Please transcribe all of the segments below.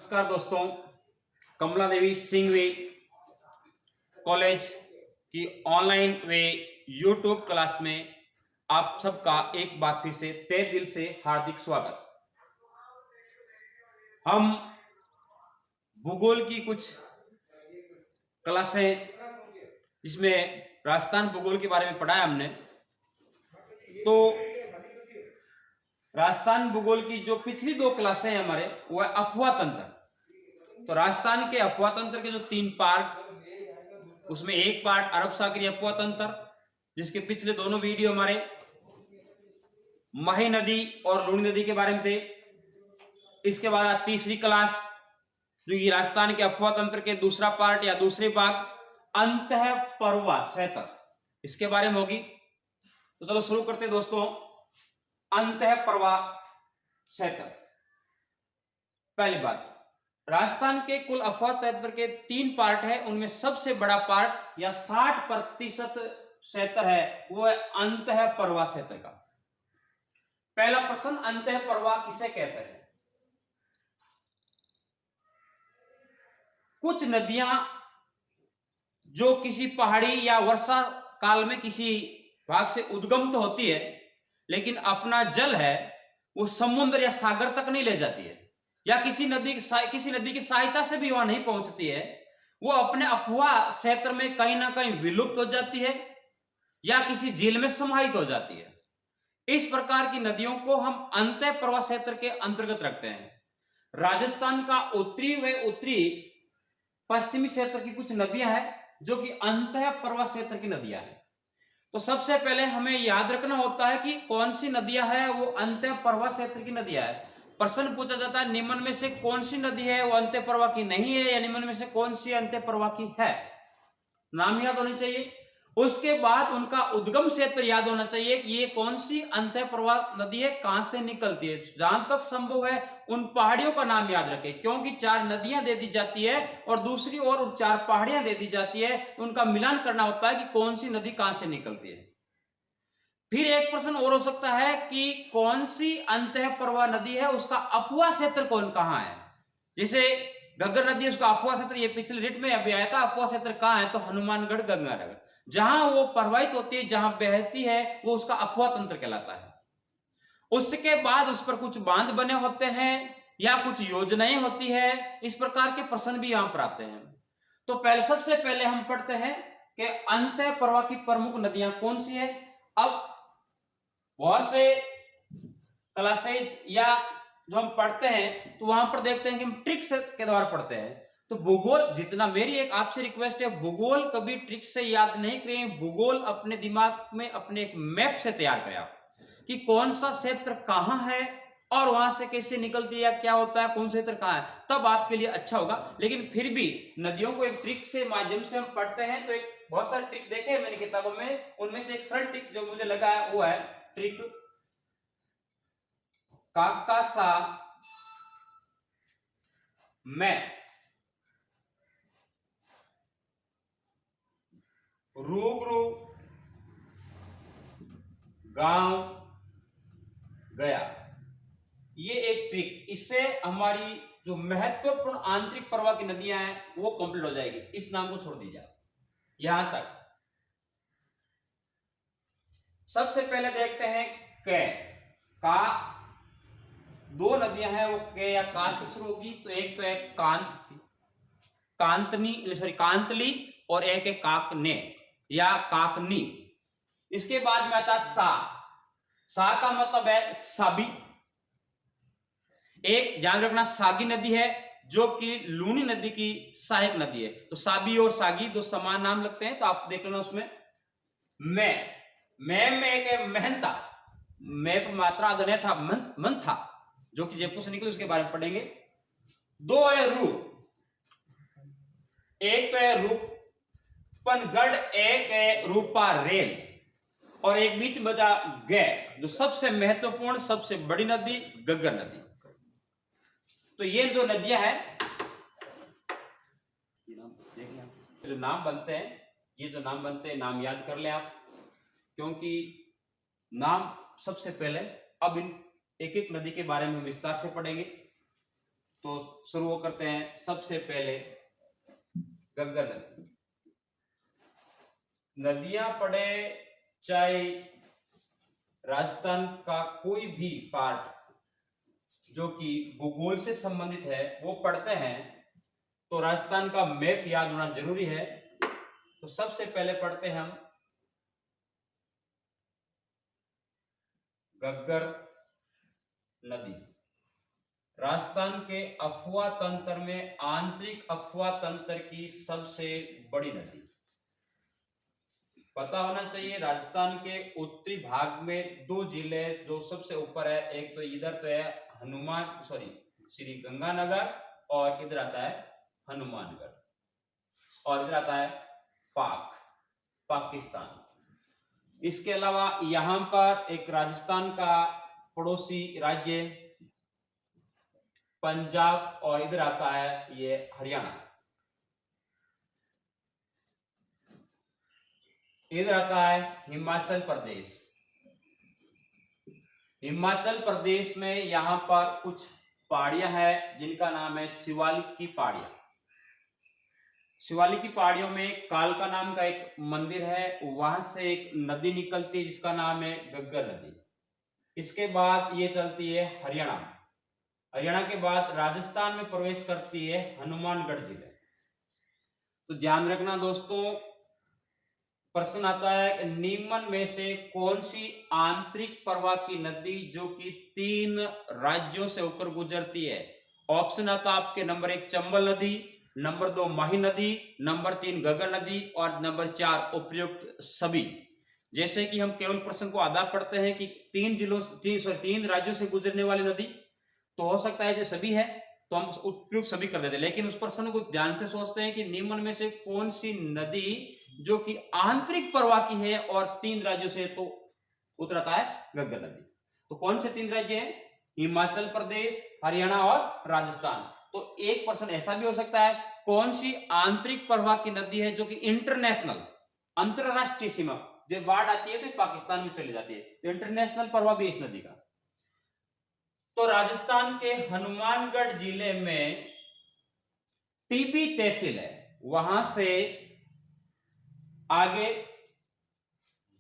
नमस्कार दोस्तों, कमला देवी सिंघवी कॉलेज की ऑनलाइन वे यूट्यूब क्लास में आप सबका एक बार फिर से तहे दिल से हार्दिक स्वागत। हम भूगोल की कुछ क्लासें जिसमें राजस्थान भूगोल के बारे में पढ़ा है हमने, तो राजस्थान भूगोल की जो पिछली दो क्लासें हैं हमारे वो है अफवाह तंत्र। तो राजस्थान के अफवाह तंत्र के जो 3 पार्ट, उसमें एक पार्ट अरब सागरीय अफवाह तंत्र जिसके पिछले दोनों वीडियो हमारे मही नदी और लूणी नदी के बारे में थे। इसके बाद तीसरी क्लास जो ये राजस्थान के अफवाह तंत्र के दूसरा पार्ट या दूसरे भाग अंतःपर्वा सतह, इसके बारे में होगी। तो चलो शुरू करते हैं दोस्तों। अंतःपर्वा सतह, पहली बात, राजस्थान के कुल अफवाह तंत्र के 3 पार्ट है, उनमें सबसे बड़ा पार्ट या 60% क्षेत्र है वो है अंतःपर्वा क्षेत्र का। पहला प्रश्न, अंतःपर्वा किसे कहते हैं? कुछ नदियां जो किसी पहाड़ी या वर्षा काल में किसी भाग से उद्गम तो होती है, लेकिन अपना जल है वो समुद्र या सागर तक नहीं ले जाती है, या किसी नदी की सहायता से भी वहां नहीं पहुंचती है। वो अपने अफवाह क्षेत्र में कहीं ना कहीं विलुप्त हो जाती है या किसी झील में समाहित हो जाती है। इस प्रकार की नदियों को हम अंतःपर्वा क्षेत्र के अंतर्गत रखते हैं। राजस्थान का उत्तरी व उत्तरी पश्चिमी क्षेत्र की कुछ नदियां हैं जो कि अंतःपर्वा क्षेत्र की नदियां हैं। तो सबसे पहले हमें याद रखना होता है कि कौन सी नदियां हैं वो अंतःपर्वा क्षेत्र की नदियां हैं। प्रश्न पूछा जाता है निम्न में से कौन सी नदी है वो अंतःपर्वा की नहीं है, या निम्न में से कौन सी अंतःपर्वा की है। नाम याद होनी चाहिए। उसके बाद उनका उद्गम क्षेत्र याद होना चाहिए कि ये कौन सी अंतःपर्वा नदी है, कहां से निकलती है। जहां तक संभव है उन पहाड़ियों का नाम याद रखें, क्योंकि 4 नदियां दे दी जाती है और दूसरी ओर 4 पहाड़ियां दे दी जाती है। उनका मिलान करना होता है कि कौन सी नदी कहां से निकलती है। फिर एक प्रश्न और हो सकता है कि कौन सी अंतःपर्वा नदी है, उसका अफवाह क्षेत्र कौन कहां है। जैसे घग्गर नदी, उसका अफवाह क्षेत्र ये पिछले रिट में अभी आया था, अफवाह क्षेत्र कहां है तो हनुमानगढ़ गंगानगर, जहां वो प्रवाहित होती है, जहां बहती है, वो उसका अफवाह तंत्र कहलाता है। उसके बाद उस पर कुछ बांध बने होते हैं या कुछ योजनाएं होती है, इस प्रकार के प्रश्न भी यहां पर आते हैं। तो सबसे पहले हम पढ़ते हैं कि अंतःपर्वा की प्रमुख नदियां कौन सी है। अब बहुत से क्लासेज या जो हम पढ़ते हैं तो वहां पर देखते हैं कि हम ट्रिक्स के द्वारा पढ़ते हैं। तो भूगोल जितना, मेरी एक आपसे रिक्वेस्ट है, भूगोल कभी ट्रिक से याद नहीं करें। भूगोल अपने दिमाग में अपने एक मैप से तैयार करें आप, कि कौन सा क्षेत्र कहां है और वहां से कैसे निकलती है, क्या होता है, कौन सा क्षेत्र कहां है, तब आपके लिए अच्छा होगा। लेकिन फिर भी नदियों को एक ट्रिक से माध्यम से हम पढ़ते हैं, तो एक बहुत सारे ट्रिक देखे हैं मैंने किताबों में, उनमें से एक सरल ट्रिक जो मुझे लगा है वो है ट्रिक काका सा मैं रूबरू गांव गया। ये एक ट्रिक, इससे हमारी जो महत्वपूर्ण आंतरिक प्रवाह की नदियां हैं वो कंप्लीट हो जाएगी। इस नाम को छोड़ दीजिए यहां तक। सबसे पहले देखते हैं का 2 नदियां हैं, वो के या का से शुरू होगी। तो एक तो है कांतली और एक है काकने या काकनी। इसके बाद में आता सा का मतलब है साबी। एक ध्यान रखना, सागी नदी है जो कि लूनी नदी की सहायक नदी है। तो साबी और सागी दो समान नाम लगते हैं, तो आप देख लेना। उसमें मैं एक है महंता, मैं पर मात्रा अदनय था, मन था, जो कि जयपुर से निकले, उसके बारे में पढ़ेंगे। 2 है रूप, एक तो है रूपनगढ़, एक है रूपा रेल, और एक बीच में बचा गे, जो सबसे महत्वपूर्ण सबसे बड़ी नदी घग्गर नदी। तो ये जो नदियां हैं, जो नाम बनते हैं, ये जो नाम बनते हैं, नाम याद कर लें आप, क्योंकि नाम सबसे पहले। अब इन एक एक नदी के बारे में विस्तार से पढ़ेंगे। तो शुरू करते हैं सबसे पहले घग्गर नदी। नदियां पड़े चाहे राजस्थान का कोई भी पार्ट जो कि भूगोल से संबंधित है वो पढ़ते हैं तो राजस्थान का मैप याद होना जरूरी है। तो सबसे पहले पढ़ते हैं हम घग्गर नदी। राजस्थान के अफवाह तंत्र में आंतरिक अफवाह तंत्र की सबसे बड़ी नदी। पता होना चाहिए राजस्थान के उत्तरी भाग में दो जिले जो सबसे ऊपर है, एक तो इधर तो है श्री गंगानगर और इधर आता है हनुमानगढ़ और इधर आता है पाकिस्तान। इसके अलावा यहां पर एक राजस्थान का पड़ोसी राज्य पंजाब और इधर आता है ये हरियाणा। इधर आता है हिमाचल प्रदेश। हिमाचल प्रदेश में यहां पर कुछ पहाड़ियां हैं जिनका नाम है शिवालिक की पहाड़ियां। शिवालिक की पहाड़ियों में कालका नाम का एक मंदिर है, वहां से एक नदी निकलती है जिसका नाम है घग्गर नदी। इसके बाद ये चलती है हरियाणा के बाद राजस्थान में प्रवेश करती है हनुमानगढ़ जिले। तो ध्यान रखना दोस्तों, प्रश्न आता है कि निम्न में से कौन सी आंतरिक प्रवाह की नदी जो कि 3 राज्यों से होकर गुजरती है। ऑप्शन आता है आपके नंबर 1 चंबल नदी, नंबर 2 माही नदी, नंबर 3 घग्गर नदी और नंबर 4 उपयुक्त सभी। जैसे कि हम केवल प्रश्न को आधा पढ़ते हैं कि 3 राज्यों से गुजरने वाली नदी, तो हो सकता है जो सभी है तो हम उपयुक्त सभी कर देते हैं, लेकिन उस प्रश्न को ध्यान से सोचते हैं कि निम्न में से कौन सी नदी जो कि आंतरिक प्रवाह की है और 3 राज्यों से, तो उत्तर आता है घग्गर नदी। तो कौन से 3 राज्य हैं? हिमाचल प्रदेश, हरियाणा और राजस्थान। तो एक प्रश्न ऐसा भी हो सकता है कौन सी आंतरिक प्रवाह की नदी है जो कि इंटरनेशनल अंतरराष्ट्रीय सीमा, जब बाढ़ आती है तो पाकिस्तान में चली जाती है, तो इंटरनेशनल प्रवाह भी इस नदी का। तो राजस्थान के हनुमानगढ़ जिले में टीबी तहसील है, वहां से आगे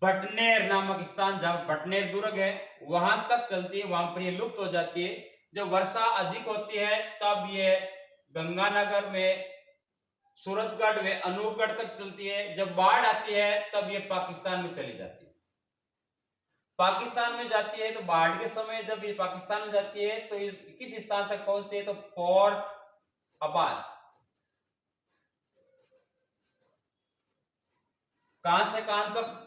भटनेर नामक स्थान जहां भटनेर दुर्ग है वहां तक चलती है, वहां पर ये लुप्त हो जाती है। जब वर्षा अधिक होती है तब ये गंगानगर में सूरतगढ़ व अनूपगढ़ तक चलती है। जब बाढ़ आती है तब ये पाकिस्तान में चली जाती है। पाकिस्तान में जाती है तो बाढ़ के समय जब ये पाकिस्तान में जाती है तो किस स्थान तक पहुंचती है? तो पोर्ट अब्बास। कहां से कहां तक?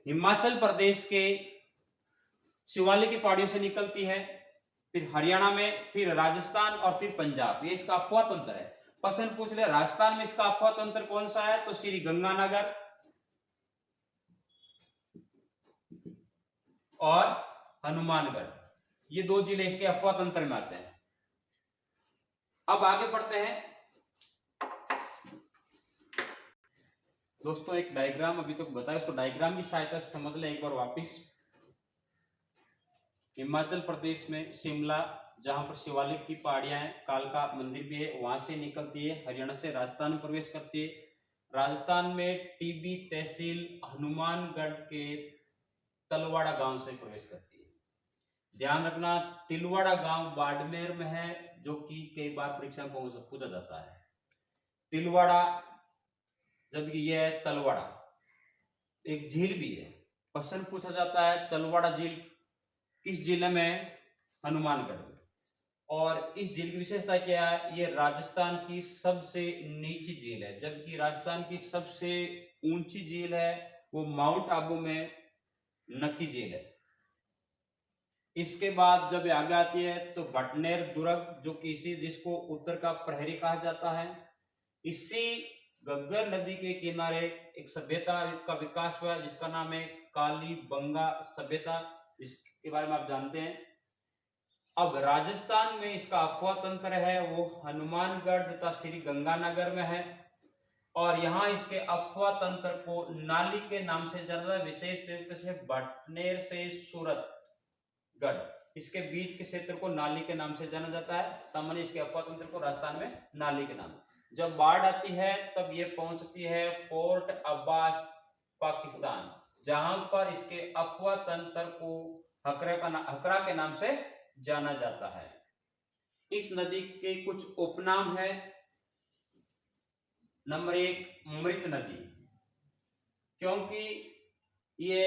हिमाचल प्रदेश के शिवालिक की पहाड़ियों से निकलती है, फिर हरियाणा में, फिर राजस्थान और फिर पंजाब। ये इसका अफवाह तंत्र है। प्रश्न पूछ ले राजस्थान में इसका अफवाह तंत्र कौन सा है? तो श्री गंगानगर और हनुमानगढ़, ये 2 जिले इसके अफवाह तंत्र में आते हैं। अब आगे बढ़ते हैं दोस्तों, एक डायग्राम अभी तक बताया, उसको डायग्राम की सहायता से समझ लें एक बार वापिस। हिमाचल प्रदेश में शिमला जहां पर शिवालिक की पहाड़ियां हैं, कालका मंदिर भी है, वहां से निकलती है, हरियाणा से राजस्थान में प्रवेश करती है। राजस्थान में टीबी तहसील हनुमानगढ़ के तलवाड़ा गांव से प्रवेश करती है। ध्यान रखना तिलवाड़ा गांव बाड़मेर में है, जो कि कई बार परीक्षा में पूछा जाता है। तिलवाड़ा, जबकि यह है तलवाड़ा, एक झील भी है। प्रश्न पूछा जाता है तलवाड़ा झील किस जिले में? हनुमानगढ़ में। और इस झील की विशेषता क्या है? ये राजस्थान की सबसे नीची झील है, जबकि राजस्थान की सबसे ऊंची झील है वो माउंट आबू में नक्की झील है। इसके बाद जब आगे आती है तो भटनेर दुर्ग, जो कि जिसको उत्तर का प्रहरी कहा जाता है। इसी घग्गर नदी के किनारे एक सभ्यता का विकास हुआ जिसका नाम है कालीबंगा सभ्यता, इसके बारे में आप जानते हैं। अब राजस्थान में इसका अफवाह तंत्र है वो हनुमानगढ़ तथा श्री गंगानगर में है, और यहाँ इसके अफवाह तंत्र को नाली के नाम से जाना जाता है, विशेष रूप से भटनेर से सूरतगढ़, इसके बीच के क्षेत्र को नाली के नाम से जाना जाता है। सामान्य इसके अफवाह तंत्र को राजस्थान में नाली के नाम। जब बाढ़ आती है तब ये पहुंचती है पोर्ट अब्बास पाकिस्तान, जहां पर इसके अफवाह तंत्र को हकरा के नाम से जाना जाता है। इस नदी के कुछ उपनाम है। नंबर 1 मृत नदी, क्योंकि ये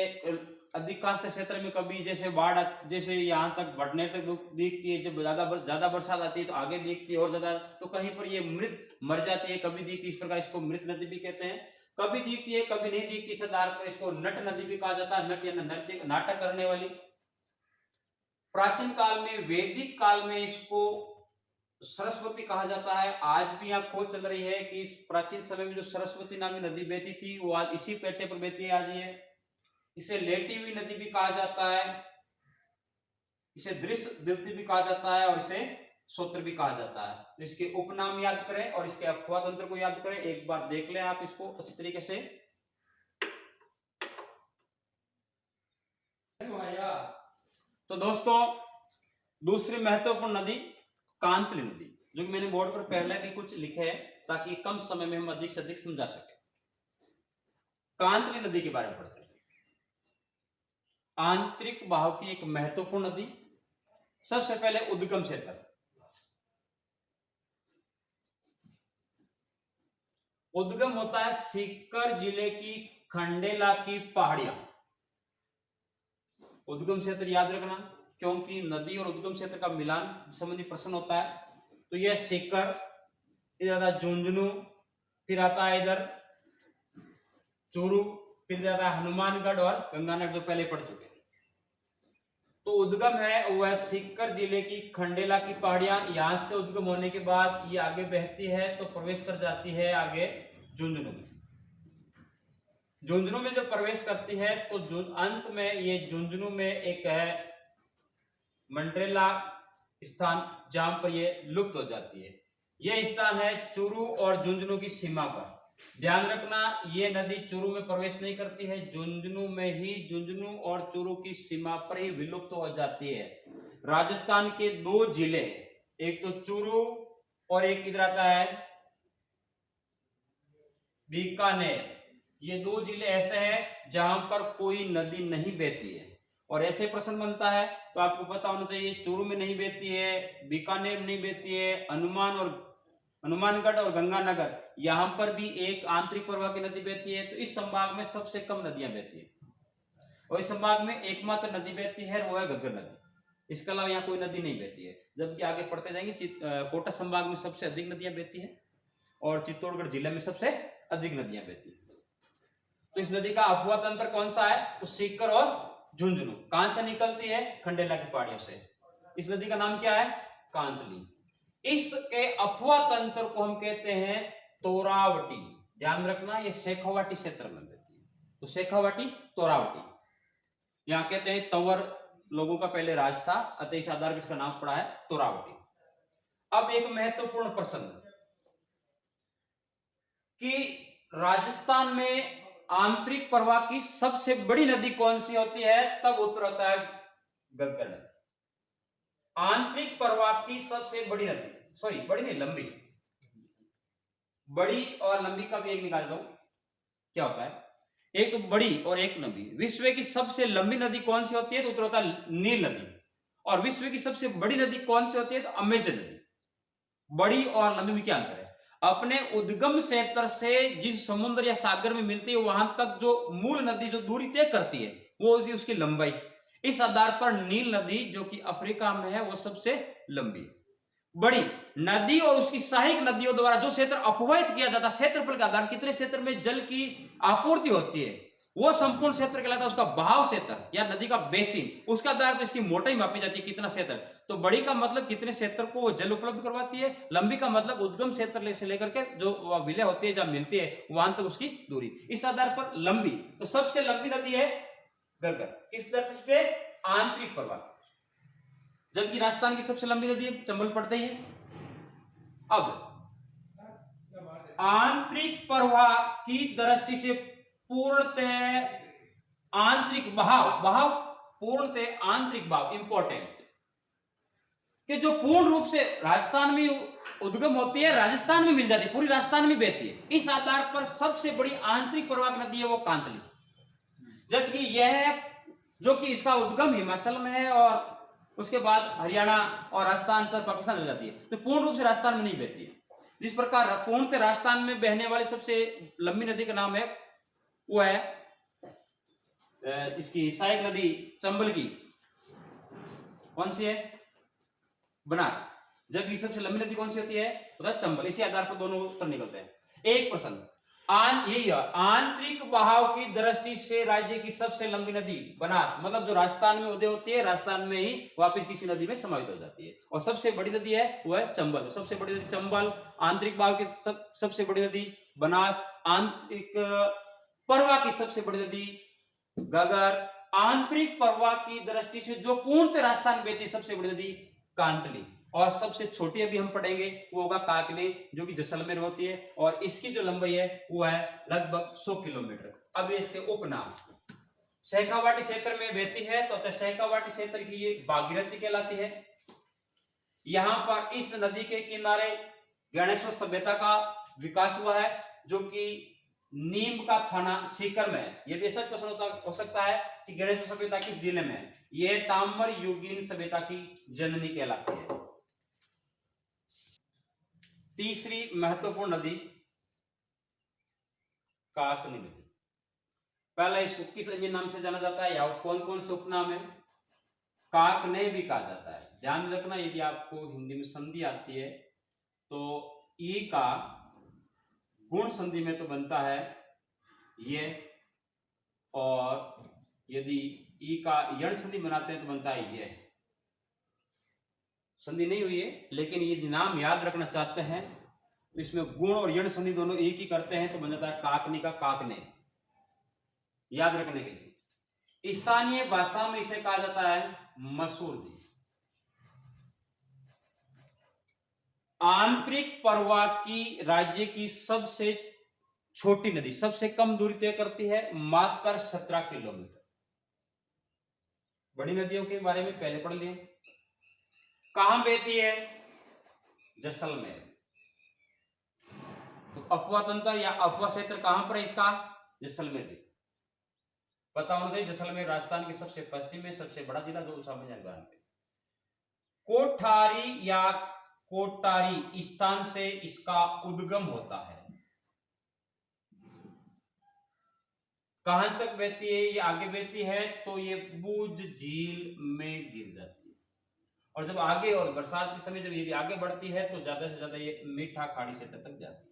अधिकांश क्षेत्र में कभी जैसे बाढ़ जैसे यहाँ तक बढ़ने तक दिखती है, जब ज्यादा बरसात आती है तो आगे दिखती है और ज्यादा, तो कहीं पर ये मृत मर जाती है, कभी दिखती है। इस प्रकार इसको मृत नदी भी कहते हैं। कभी दिखती है कभी नहीं दिखती, इस आधार पर इसको नट नदी भी कहा जाता है। नट या नृत्य नाटक करने वाली। प्राचीन काल में वैदिक काल में इसको सरस्वती कहा जाता है। आज भी यहाँ खोज चल रही है कि प्राचीन समय में जो सरस्वती नामी नदी बहती थी वो आज इसी पेटे पर बहती है आज ये। इसे लेटी हुई नदी भी कहा जाता है, इसे दृश्य भी कहा जाता है और इसे सोत्र भी कहा जाता है। तो इसके उपनाम याद करें और इसके अफवाह तंत्र को याद करें। एक बार देख लें आप इसको अच्छी तरीके से। तो दोस्तों दूसरी महत्वपूर्ण नदी कांतली नदी, जो कि मैंने बोर्ड पर पहले भी कुछ लिखे है ताकि कम समय में हम अधिक से अधिक समझा सके। कांतली नदी के बारे में पढ़ते हैं। आंतरिक बहाव की एक महत्वपूर्ण नदी। सबसे पहले उद्गम क्षेत्र। उद्गम होता है सीकर जिले की खंडेला की पहाड़ियां। उद्गम क्षेत्र याद रखना, क्योंकि नदी और उद्गम क्षेत्र का मिलान संबंधी प्रश्न होता है। तो यह सीकर, इधर आता है झुंझुनू, फिर आता है इधर चूरू, फिर ज्यादा हनुमानगढ़ और गंगानगर, जो पहले पढ़ चुके। तो उद्गम है वह सीकर जिले की खंडेला की पहाड़ियां। यहां से उद्गम होने के बाद ये आगे बहती है तो प्रवेश कर जाती है आगे झुंझुनू में। झुंझुनू में जब प्रवेश करती है तो अंत में ये झुंझुनू में एक है मंडरेला स्थान, जहां पर ये लुप्त हो जाती है। यह स्थान है चूरू और झुंझुनू की सीमा पर। ध्यान रखना, ये नदी चूरू में प्रवेश नहीं करती है, झुंझुनू में ही, झुंझुनू और चूरू की सीमा पर ही विलुप्त हो जाती है। राजस्थान के 2 जिले, एक तो चूरू और एक इधर आता है बीकानेर। ये 2 जिले ऐसे हैं जहां पर कोई नदी नहीं बहती है। और ऐसे प्रश्न बनता है तो आपको पता होना चाहिए, चूरू में नहीं बहती है, बीकानेर में नहीं बहती है, हनुमानगढ़ और गंगानगर यहां पर भी एक आंतरिक प्रवाह की नदी बहती है। तो इस संभाग में सबसे कम नदियां बहती है और इस संभाग में एकमात्र नदी बहती है वो है घग्गर नदी। इसके अलावा यहाँ कोई नदी नहीं बहती है। जबकि आगे पढ़ते जाएंगे कोटा संभाग में सबसे अधिक नदियां बहती है और चित्तौड़गढ़ जिले में सबसे अधिक नदियां बहती है। तो इस नदी का अफवाह तंत्र कौन सा है? तो सीकर और झुंझुनू। कहां से निकलती है? खंडेला की पहाड़ियों से। इस नदी का नाम क्या है? कांतली। इसके अफवाह तंत्र को हम कहते हैं तोरावटी। ध्यान रखना, ये शेखावाटी क्षेत्र में बहती है। तो शेखावाटी, तोरावटी, यहां कहते हैं तंवर लोगों का पहले राज था, अतः इस आधार पर इसका नाम पड़ा है तोरावटी। अब एक महत्वपूर्ण प्रश्न कि राजस्थान में आंतरिक प्रवाह की सबसे बड़ी नदी कौन सी होती है? तब उत्तर होता है घग्गर नदी। आंतरिक प्रवाह की सबसे बड़ी नदी, सॉरी बड़ी नहीं, लंबी। बड़ी और लंबी का भी एक निकाल दो, क्या होता है? एक तो बड़ी और एक लंबी। विश्व की सबसे लंबी नदी कौन सी होती है? तो उत्तर होता है नील नदी। और विश्व की सबसे बड़ी नदी कौन सी होती है? तो अमेजन नदी। बड़ी और लंबी में क्या अंतर है? अपने उद्गम क्षेत्र से जिस समुद्र या सागर में मिलती है वहां तक जो मूल नदी जो दूरी तय करती है वो होती है उसकी लंबाई। इस आधार पर नील नदी जो कि अफ्रीका में है वो सबसे लंबी है। बड़ी नदी और उसकी सहायक नदियों द्वारा जो क्षेत्र अपवहित किया जाता है, क्षेत्रफल के आधार कितने क्षेत्र में जल की आपूर्ति होती है वो संपूर्ण क्षेत्र कहलाता है। उसका बहाव क्षेत्र या नदी का बेसिन, उसके आधार पर इसकी मोटाई मापी जाती है, कितना क्षेत्र। तो बड़ी का मतलब कितने क्षेत्र को वो जल उपलब्ध करवाती है, लंबी का मतलब उद्गम क्षेत्र से लेकर के जो विलय होती है जहां मिलती है वहां तक उसकी दूरी। इस आधार पर लंबी, तो सबसे लंबी नदी है घग्गर। किस धरती पे? आंतरिक प्रवाह। जबकि राजस्थान की सबसे लंबी नदी चंबल पड़ते ही है। अब आंतरिक प्रवाह की दृष्टि से पूर्णतः आंतरिक बहाव, पूर्णतः आंतरिक बहाव इंपॉर्टेंट। कि जो पूर्ण रूप से राजस्थान में उद्गम होती है, राजस्थान में मिल जाती है, पूरी राजस्थान में बहती है। इस आधार पर सबसे बड़ी आंतरिक प्रवाह नदी है वो कांतली, जबकि यह जो कि इसका उद्गम हिमाचल में है और उसके बाद हरियाणा और राजस्थान तक पाकिस्तान चल जाती है, तो पूर्ण रूप से राजस्थान में नहीं बहती है। जिस प्रकार पूर्णतः राजस्थान में बहने वाली सबसे लंबी नदी का नाम है वो है इसकी सहायक नदी चंबल की, कौन सी है? बनास। जबकि सबसे लंबी नदी कौन सी होती है? चंबल। इसी आधार पर दोनों उत्तर निकलते हैं। एक प्रश्न यही है, आंतरिक बहाव की दृष्टि से राज्य की सबसे लंबी नदी बनास, मतलब जो राजस्थान में उदय होती है, राजस्थान में ही वापस किसी नदी में समाहित हो जाती है। और सबसे बड़ी नदी है वो है चंबल। सबसे बड़ी नदी चंबल, आंतरिक बहाव की सबसे बड़ी नदी बनास, आंतरिक प्रवाह की सबसे बड़ी नदी घग्गर, आंतरिक प्रवाह की दृष्टि से जो पूर्णतः राजस्थान बहती सबसे बड़ी नदी कांतली, और सबसे छोटी अभी हम पढ़ेंगे वो होगा काकने, जो कि जैसलमेर होती है, और इसकी जो लंबाई है वो है लगभग 100 किलोमीटर। अब इसके उपनाम, शेखावाटी क्षेत्र में बहती है तो शेखावाटी क्षेत्र की ये भागीरथी कहलाती है। यहां पर इस नदी के किनारे गणेश्वर सभ्यता का विकास हुआ है, जो कि नीम का थाना सीकर में है। यह भी ऐसा प्रश्न हो सकता है कि गणेश्वर सभ्यता किस जिले में है? यह ताम्र युगीन सभ्यता की जननी कहलाती है। तीसरी महत्वपूर्ण नदी काकनी नदी। पहला इसको किस अन्य नाम से जाना जाता है या कौन कौन से उपनाम है? काकने भी कहा जाता है। ध्यान रखना, यदि आपको हिंदी में संधि आती है तो ई का गुण संधि में तो बनता है ये, और यदि ई का यण संधि बनाते हैं तो बनता है ये। संधि नहीं हुई है, लेकिन यदि नाम याद रखना चाहते हैं तो इसमें गुण और यण संधि दोनों एक ही करते हैं तो बन जाता है काकनी का काकने, याद रखने के लिए। स्थानीय भाषा में इसे कहा जाता है मसूर दी। आंतरिक प्रवाह की राज्य की सबसे छोटी नदी, सबसे कम दूरी तय करती है मात्र 17 किलोमीटर। बड़ी नदियों के बारे में पहले पढ़ लिए। कहां बहती है? जैसलमेर। तो अफवाह तंत्र या अफवाह क्षेत्र कहां पर है इसका? जैसलमेर जी। पता होना चाहिए जैसलमेर राजस्थान के सबसे पश्चिम में सबसे बड़ा जिला जो सामने जानते। कोठारी या कोटारी स्थान से इसका उद्गम होता है। कहां तक बहती है? ये आगे बहती है तो ये बूझ झील में गिर जाती है, और जब आगे और बरसात के समय जब ये आगे बढ़ती है तो ज्यादा से ज्यादा ये मीठा खाड़ी क्षेत्र तक जाती है।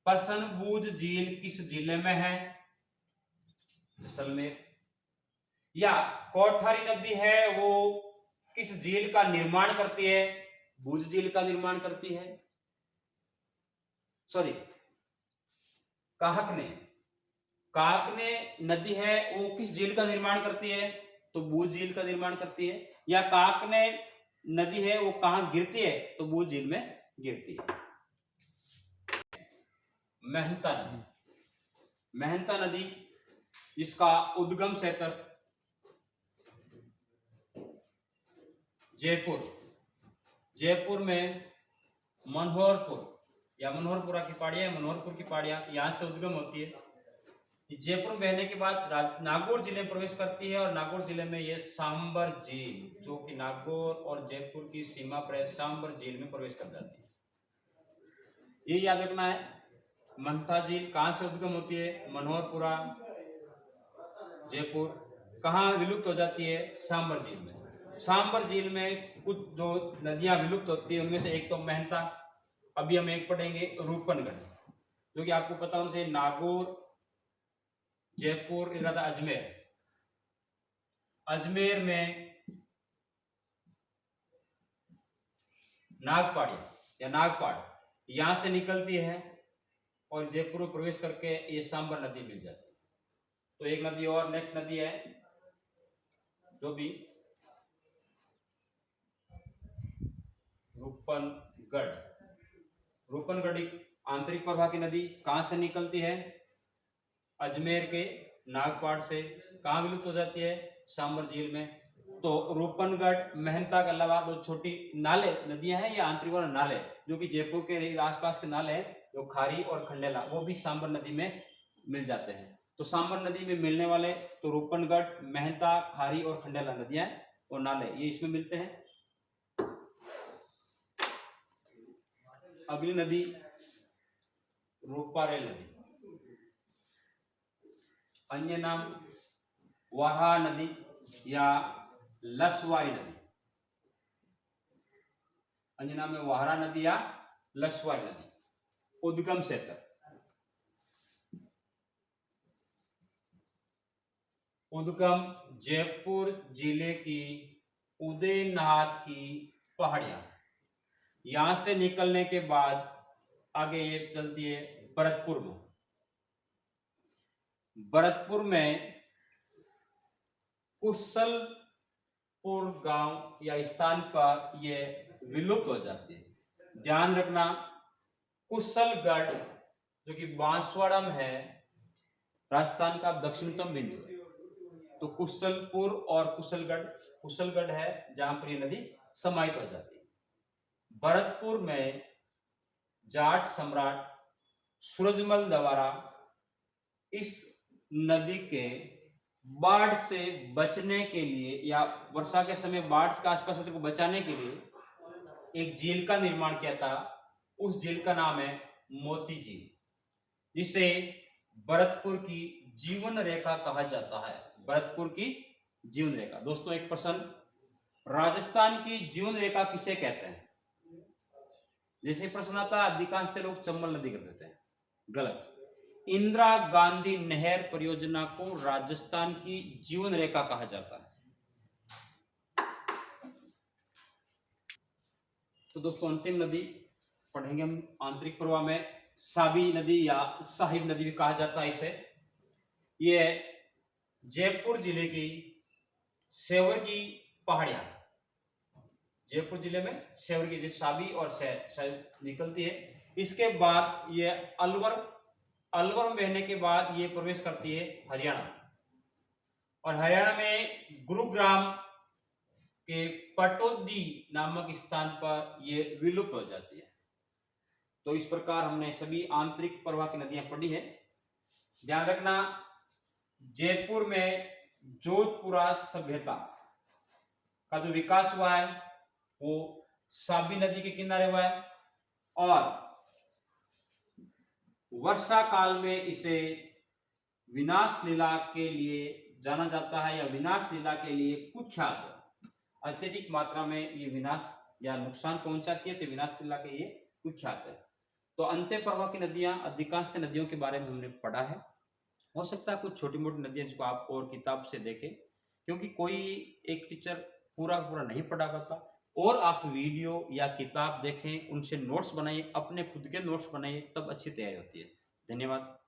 परसन बूझ झील किस जिले में है? जैसलमेर। या कोठारी नदी है वो किस झील का निर्माण करती है? बूझ झील का निर्माण करती है। सॉरी, काकने नदी है वो किस झील का निर्माण करती है? तो बूझ झील का निर्माण करती है। या काकने नदी है वो कहां गिरती है? तो बूझ झील में गिरती है। मेहंता नदी, मेहंता नदी इसका उद्गम क्षेत्र जयपुर, जयपुर में मनोहरपुर या मनोहरपुरा की पहाड़ियां, मनोहरपुर की पहाड़ियां यहां से उद्गम होती है। जयपुर में बहने के बाद नागौर जिले में प्रवेश करती है, और नागौर जिले में यह सांबर झील, जो कि नागौर और जयपुर की सीमा पर सांबर झील में प्रवेश कर जाती है। ये याद रखना है। मंथा झील कहां से उद्गम होती है? मनोहरपुरा, जयपुर। कहां विलुप्त हो जाती है? सांबर झील में। सांबर झील में कुछ जो नदियां विलुप्त होती है उनमें से एक तो मेहंता, अभी हम एक पढ़ेंगे रूपनगढ़, जो कि आपको पता होना चाहिए नागौर, जयपुर, इधर अजमेर। अजमेर में नागपाड़ी या नागपाड़ यहां से निकलती है और जयपुर में प्रवेश करके ये सांबर नदी मिल जाती है। तो एक नदी और नेक्स्ट नदी है जो भी रूपनगढ़। रूपनगढ़ आंतरिक प्रवाह की नदी कहां से निकलती है? अजमेर के नागपाड़ से। कहां विलुप्त हो जाती है? सांबर झील में। तो रूपनगढ़, मेहनता के अलावा दो छोटी नाले नदियां हैं या आंतरिक वाले नाले, जो कि जयपुर के आसपास के नाले हैं, जो खारी और खंडेला, वो भी सांबर नदी में मिल जाते हैं। तो सांबर नदी में मिलने वाले तो रूपनगढ़, मेहनता, खारी और खंडेला नदियां और नाले ये इसमें मिलते हैं। अगली नदी रूपारेल नदी, अन्य नाम वाहा नदी या लसवारी नदी, अन्य नाम है वाहरा नदी या लसवारी नदी। उद्गम क्षेत्र, उद्गम जयपुर जिले की उदयनाथ की पहाड़ियां, यहां से निकलने के बाद आगे ये चलती है भरतपुर में। भरतपुर में कुशलपुर गांव या स्थान पर ये विलुप्त हो जाती है। ध्यान रखना, कुशलगढ़ जो कि बांसवाड़ा में है, राजस्थान का दक्षिणतम बिंदु है। तो कुशलपुर और कुशलगढ़, कुशलगढ़ है जहां पर ये नदी समाहित हो जाती है। भरतपुर में जाट सम्राट सूरजमल द्वारा इस नदी के बाढ़ से बचने के लिए या वर्षा के समय बाढ़ के आसपास को बचाने के लिए एक झील का निर्माण किया था। उस झील का नाम है मोती झील, जिसे भरतपुर की जीवन रेखा कहा जाता है। भरतपुर की जीवन रेखा। दोस्तों एक प्रश्न, राजस्थान की जीवन रेखा किसे कहते हैं? जैसे प्रश्न आता है अधिकांश से लोग चंबल नदी कर देते हैं, गलत। इंदिरा गांधी नहर परियोजना को राजस्थान की जीवन रेखा कहा जाता है। तो दोस्तों अंतिम नदी पढ़ेंगे हम आंतरिक प्रवाह में, साबी नदी या साहिब नदी भी कहा जाता है इसे। ये जयपुर जिले की सेवर की पहाड़ियां, जयपुर जिले में सेवर की साबी और सह निकलती है। इसके बाद ये अलवर में बहने के बाद ये प्रवेश करती है हरियाणा, और हरियाणा में गुरुग्राम के पटौदी नामक स्थान पर ये विलुप्त हो जाती है। तो इस प्रकार हमने सभी आंतरिक प्रवाह की नदियां पढ़ी है। ध्यान रखना, जयपुर में जोधपुरा सभ्यता का जो विकास हुआ है वो साबी नदी के किनारे हुआ है, और वर्षा काल में इसे विनाश लीला के लिए जाना जाता है, या विनाश लीला के लिए कुख्यात है। अत्यधिक मात्रा में ये विनाश या नुकसान पहुंचाती है, तो विनाश लीला के लिए कुख्यात है। तो अंत्य प्रवाह की नदियां, अधिकांश नदियों के बारे में हमने पढ़ा है। हो सकता है कुछ छोटी मोटी नदियां जिसको आप और किताब से देखें, क्योंकि कोई एक टीचर पूरा नहीं पढ़ा पाता, और आप वीडियो या किताब देखें, उनसे नोट्स बनाइए, अपने खुद के नोट्स बनाइए, तब अच्छी तैयारी होती है। धन्यवाद।